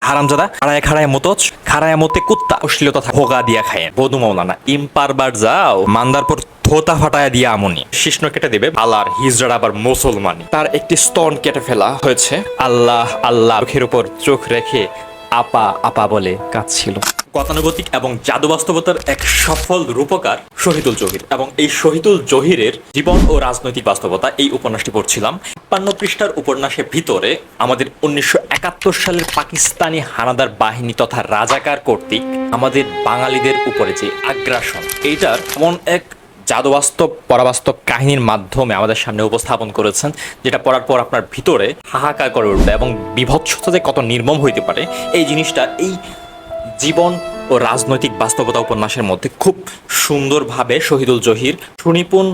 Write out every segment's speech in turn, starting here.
হারামজাদা খাড়ায় খাড়ায় মতোচ খাড়ায় মতে কুত্তা অশ্লীলতা ভোগা দিয়া খায় বধু মৌলানা ইম্পারবার যাও মান্দারপুর থোতা ফাটায় দিয়া আমনি শিষ্ণ কেটে দেবে আল্লাহর হিজড়া আবার মুসলমানি তার একটি স্তন কেটে ফেলা হয়েছে আল্লাহ আল্লাহ চোখের উপর চোখ রেখে আপা আপা বলে কাঁদছিল। গতানুগতিক এবং জাদু বাস্তবতার এক সফল রূপকার শহীদুল জহির এবং এই শহীদুল জহিরের জীবন ও রাজনৈতিক বাস্তবতা এই উপন্যাসটি পড়ছিলাম। ৫৬ পৃষ্ঠার উপন্যাসের ভিতরে আমাদের ১৯৭১ সালের পাকিস্তানি হানাদার বাহিনী তথা রাজাকার কর্তৃক আমাদের বাঙালিদের উপরে যে আগ্রাসন এইটার এমন এক জাদুবাস্তব পরাবাস্তব কাহিনীর মাধ্যমে আমাদের সামনে উপস্থাপন করেছেন যেটা পড়ার পর আপনার ভিতরে হাহাকার করে উঠবে এবং বিভৎসতা যে কত নির্মম হইতে পারে এই জিনিসটা এই জীবন ও রাজনৈতিক বাস্তবতা উপন্যাসের মধ্যে খুব সুন্দরভাবে শহীদুল জহির সুনিপুণ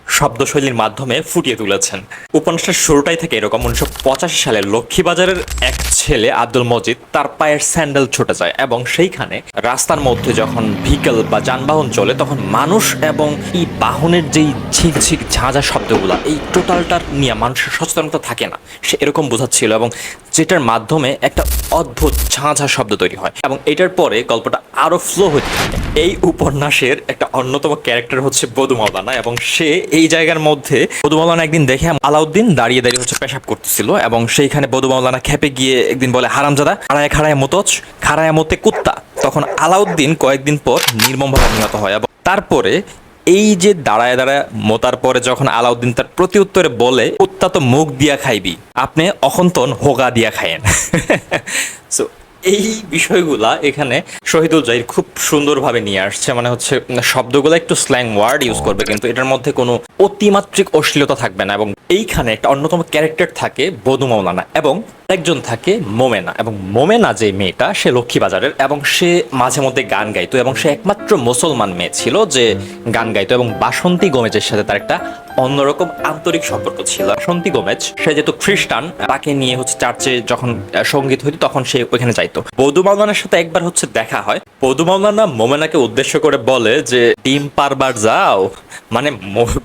শব্দশৈলীর মাধ্যমে ফুটিয়ে তুলেছেন। উপন্যাসের শুরুটাই থেকে এরকম ১৯৮৫ সালে লক্ষ্মীবাজারের এক ছেলে আব্দুল মজিদ তার পায়ের স্যান্ডেল ছুটে যায় এবং সেইখানে রাস্তার মধ্যে যখন ভিকেল বা যানবাহন চলে তখন মানুষ এবং এই বাহনের যেই ঝিক ঝিক ঝাঁঝা শব্দগুলা এই টোটালটার নিয়ে মানুষের সচেতনতা থাকে না সে এরকম বোঝাচ্ছিল এবং যেটার মাধ্যমে একটা অদ্ভুত ঝাঁঝা শব্দ তৈরি হয় এবং এটার পরে গল্পটা আরো ফ্লো হতে থাকে। এই উপন্যাসের একটা অন্যতম ক্যারেক্টার হচ্ছে বধু মৌলানা এবং সে এই জায়গার মধ্যে বধু মৌলানা একদিন দেখে আলাউদ্দিন দাঁড়িয়ে দাঁড়িয়ে হচ্ছে পেশাব করতেছিল এবং সেইখানে বধু মৌলানা খেপে গিয়ে একদিন বলে হারামজাদা খাড়ায় খাড়ায় মতোচ খাড়ায় মতে কুত্তা। তখন আলাউদ্দিন কয়েকদিন পর নির্মমভাবে নিহত হয় এবং তারপরে এই যে দাঁড়ায় দাঁড়ায় মোতার পরে যখন আলাউদ্দিন তার প্রতি উত্তরে বলে কুত্তা তো মুখ দিয়া খাইবি আপনি অখন্তন হোগা দিয়া খায়েন। সো এই বিষয়গুলা এখানে শহীদুল জহির খুব সুন্দরভাবে নিয়ে আসছে মানে হচ্ছে শব্দগুলো একটু স্ল্যাং ওয়ার্ড ইউজ করবে কিন্তু এটার মধ্যে কোনো অতিমাত্রিক অশ্লীলতা থাকবে না এবং এইখানে একটা অন্যতম ক্যারেক্টার থাকে বধু মৌলানা এবং একজন থাকে মোমেনা এবং মোমেনা যে মেয়েটা সে লক্ষ্মীবাজারের এবং সে মাঝে মধ্যে গান গাইতো এবং সে একমাত্র মুসলমান মেয়ে ছিল যে গান গাইতো এবং বাসন্তী গোমেজের সাথে তার একটা অন্যরকম আন্তরিক সম্পর্ক ছিল। বাসন্তী গোমেজ সে যেহেতু খ্রিস্টান তাকে নিয়ে হচ্ছে চার্চে যখন সঙ্গীত হইতো তখন সে ওইখানে যাইতো। বধু মৌলানার সাথে একবার হচ্ছে দেখা হয় বধু মৌলানা মোমেনাকে উদ্দেশ্য করে বলে যে ডিম পারবার যাও মানে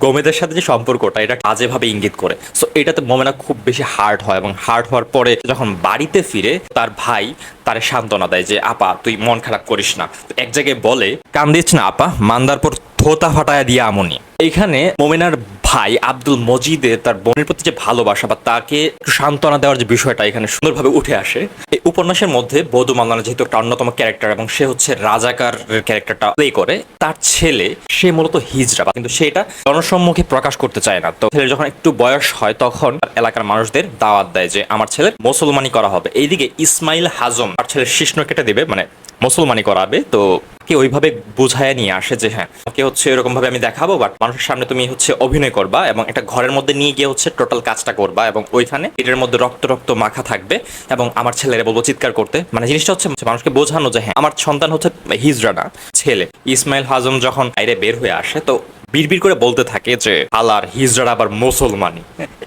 গোমেদের সাথে যে সম্পর্কটা এটা বাজে ভাবে ইঙ্গিত করে। সো এটাতে মোমেনা খুব বেশি হার্ট হয় এবং হার্ট হওয়ার পরে যখন বাড়িতে ফিরে তার ভাই তারে সান্ত্বনা দেয় যে আপা তুই মন খারাপ করিস না এক জায়গায় বলে কান্দিস না আপা মান্দারপুর থোতা ফাটায় দিয়া আমনি। এইখানে মোমেনার ভাই আব্দুল মজিদের তার বোনের প্রতি যে ভালোবাসা বা তাকে সান্ত্বনা দেওয়ার যে বিষয়টা এখানে সুন্দরভাবে উঠে আসে। এই উপন্যাসের মধ্যে বধু মৌলানা যেহেতু একটা অন্যতম ক্যারেক্টার এবং সে হচ্ছে রাজাকার ক্যারেক্টারটা প্লে করে তার ছেলে সে মূলত হিজড়া কিন্তু সেটা জনসম্মুখে প্রকাশ করতে চায় না। তো ছেলের যখন একটু বয়স হয় তখন এলাকার মানুষদের দাওয়াত দেয় যে আমার ছেলের মুসলমানি করা হবে। এইদিকে ইসমাইল হাজম তার ছেলের শিশ্ন কেটে দেবে মানে মুসলমানি করাবে তো কে ওইভাবে বুঝায় নিয়ে আসে যে হ্যাঁ ওকে হচ্ছে এরকম ভাবে আমি দেখাবো বাট মানুষের সামনে তুমি হচ্ছে অভিনয় করবা এবং একটা ঘরের মধ্যে নিয়ে গিয়ে হচ্ছে টোটাল কাজটা করবা এবং ওইখানে এটার মধ্যে রক্ত রক্ত মাখা থাকবে এবং আমার ছেলেরা বলবো চিৎকার করতে মানে জিনিসটা হচ্ছে মানুষকে বোঝানো যে হ্যাঁ আমার সন্তান হচ্ছে হিজড়া না ছেলে। ইসমাইল হাজম যখন বাইরে বের হয়ে আসে তো বিড়বিড় করে বলতে থাকে যে আল্লাহর হিজড়া আবার মুসলমানি।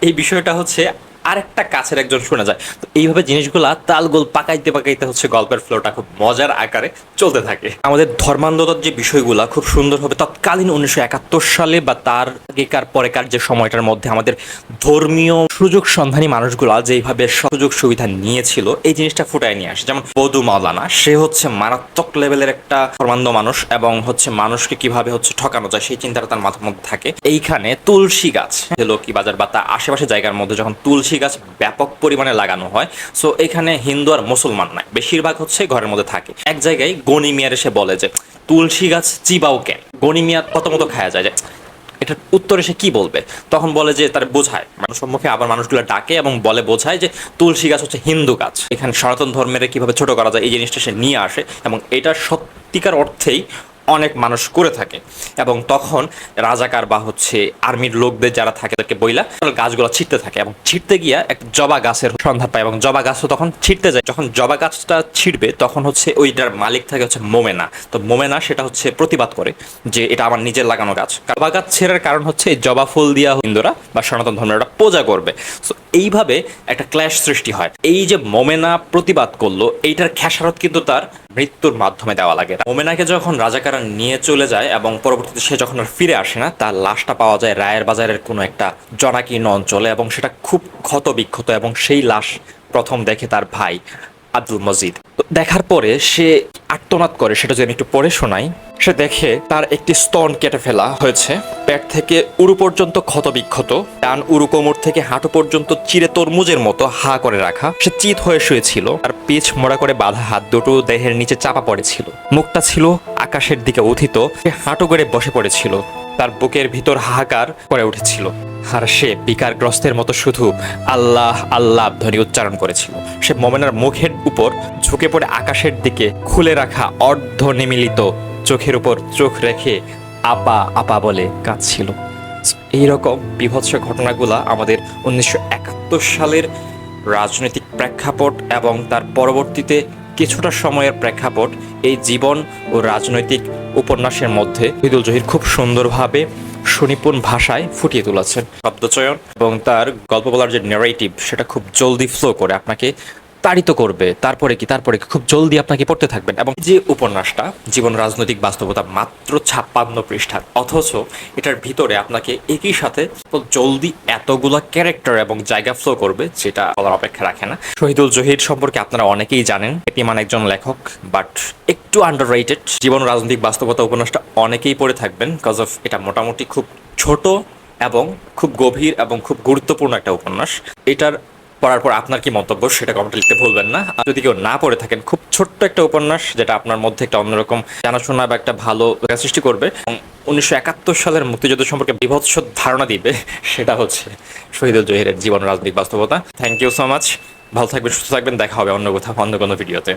এই বিষয়টা হচ্ছে আরেকটা কাছের একজন শোনা যায়। তো এইভাবে জিনিসগুলা তালগোল পাকাইতে পাকাইতে হচ্ছে গল্পের ফ্লোটা খুব মজার আকারে চলতে থাকে। আমাদের ধর্মান্ধতার যে বিষয়গুলা খুব সুন্দরভাবে তৎকালীন ১৯৭১ সালে বা তার আগেকার পরেকার যে সময়টার মধ্যে আমাদের ধর্মীয় সুযোগ সন্ধানী মানুষগুলা যেইভাবে সুযোগ সুবিধা নিয়েছিল এই জিনিসটা ফুটায় নিয়ে আসে। যেমন বধু মৌলানা সে হচ্ছে মারাত্মক লেভেলের একটা ধর্মান্ধ মানুষ এবং হচ্ছে মানুষকে কিভাবে হচ্ছে ঠকানো যায় সেই চিন্তাটা তার মাথার মধ্যে থাকে। এইখানে তুলসী গাছ লক্ষ্মীবাজার বা তার আশেপাশে জায়গার মধ্যে যখন তুলসী গাছ ব্যাপক পরিমাণে লাগানো হয় সো এখানে হিন্দু আর মুসলমান নাই বেশিরভাগ হচ্ছে ঘরের মধ্যে থাকে। এক জায়গায় গনি মিয়ার এসে বলে যে তুলসী গাছ চিবাও কেন গনি মিয়া কত মতো খায়া যায় যে এটার উত্তরে সে কি বলবে তখন বলে যে তার বোঝায় মানুষ সম্মুখে আবার মানুষগুলো ডাকে এবং বলে বোঝায় যে তুলসী গাছ হচ্ছে হিন্দু গাছ এখানে সনাতন ধর্মের কিভাবে ছোট করা যায় এই জিনিসটা সে নিয়ে আসে এবং এটা সত্যিকার অর্থেই অনেক মানুষ করে থাকে এবং তখন রাজাকার বা হচ্ছে আর্মির লোকদের যারা থাকে তাদেরকে বইলা গাছগুলো ছিটতে থাকে এবং ছিটতে গিয়া এক জবা গাছের সন্ধান পায় এবং জবা গাছও তখন ছিটতে যায়। যখন জবা গাছটা ছিটবে তখন হচ্ছে ওইটার মালিক থাকে হচ্ছে মোমেনা। তো মোমেনা সেটা হচ্ছে প্রতিবাদ করে যে এটা আমার নিজের লাগানো গাছ। জবা গাছ ছেড়ার কারণ হচ্ছে জবা ফুল দিয়া হিন্দুরা বা সনাতন ধর্মের পূজা করবে। সো এইভাবে একটা ক্ল্যাশ সৃষ্টি হয়। এই যে মোমেনা প্রতিবাদ করলো এইটার খেসারত কিন্তু তার মৃত্যুর মাধ্যমে দেওয়া লাগে। মোমেনাকে যখন রাজাকাররা নিয়ে চলে যায় এবং পরবর্তীতে সে যখন আর ফিরে আসে না তার লাশটা পাওয়া যায় রায়ের বাজারের কোনো একটা জনাকীর্ণ অঞ্চলে এবং সেটা খুব ক্ষত বিক্ষত এবং সেই লাশ প্রথম দেখে তার ভাই আব্দুল মজিদ। তো দেখার পরে সে আর্তনাদ করে, সেটা যদি আমি একটু পড়ে শোনাই। সে দেখে তার একটি স্তন কেটে ফেলা হয়েছে, পেট থেকে উরু পর্যন্ত ক্ষত বিক্ষত, ডান উরু কোমর থেকে হাঁটু পর্যন্ত চিরে তরমুজের মতো হা করে রাখা। সে চিত হয়ে শুয়েছিল, আর পিছ মোড়া করে বাঁধা হাত দুটো দেহের নিচে চাপা পড়েছিল। মুখটা ছিল আকাশের দিকে উত্থিত, সে হাঁটু গড়ে বসে পড়েছিল, তার বুকের ভিতর হাহাকার করে উঠেছিল। আর সে বিকারগ্রস্তের মতো শুধু আল্লাহ আল্লাহ ধ্বনি উচ্চারণ করেছিল। সে মোমেনার মুখের উপর ঝুঁকে পড়ে আকাশের দিকে খুলে রাখা অর্ধ নিমিলিত চোখের উপর চোখ রেখে আপা আপা বলে কাঁদছিল। এইরকম বিভৎস ঘটনাগুলা আমাদের 1971 সালের রাজনৈতিক প্রেক্ষাপট এবং তার পরবর্তীতে কিছুটা সময়ের প্রেক্ষাপট, এই জীবন ও রাজনৈতিক উপন্যাসের মধ্যে শহীদুল জহির খুব সুন্দরভাবে সুনিপুণ ভাষায় ফুটিয়ে তুলেছেন। শব্দচয়ন এবং তার গল্প বলার যে ন্যারেটিভ, সেটা খুব জলদি ফ্লো করে আপনাকে তাড়িত করবে। তারপরে কি খুব জলদি আপনাকে পড়তে থাকবেন। এবং যে উপন্যাসটা জীবন রাজনৈতিক বাস্তবতা, মাত্র 56 পৃষ্ঠার, অথচ এটার ভিতরে আপনাকে একই সাথে জলদি এতগুলা ক্যারেক্টার এবং জায়গা ফ্লো করবে, যেটা বলার অপেক্ষা রাখে না। শহীদুল জহির সম্পর্কে আপনারা অনেকেই জানেন, এটিমান একজন লেখক, বাট একটু আন্ডাররেটেড। জীবন রাজনৈতিক বাস্তবতা উপন্যাসটা অনেকেই পড়ে থাকবেন, কজ অফ এটা মোটামুটি খুব ছোট এবং খুব গভীর এবং খুব গুরুত্বপূর্ণ একটা উপন্যাস। এটার পড়ার পর আপনার কি মন্তব্য সেটা কমেন্টে লিখতে ভুলবেন না। আর যদি কেউ না পড়ে থাকেন, খুব ছোট্ট একটা উপন্যাস যেটা আপনার মধ্যে একটা অন্যরকম জানাশোনা বা একটা ভালো সৃষ্টি করবে এবং 1971 সালের মুক্তিযুদ্ধ সম্পর্কে বিভৎস ধারণা দিবে, সেটা হচ্ছে শহীদুল জহিরের জীবন রাজনৈতিক বাস্তবতা। Thank you so much. ভালো থাকবেন, সুস্থ থাকবেন। দেখা হবে অন্য কোথাও অন্য কোনো ভিডিওতে।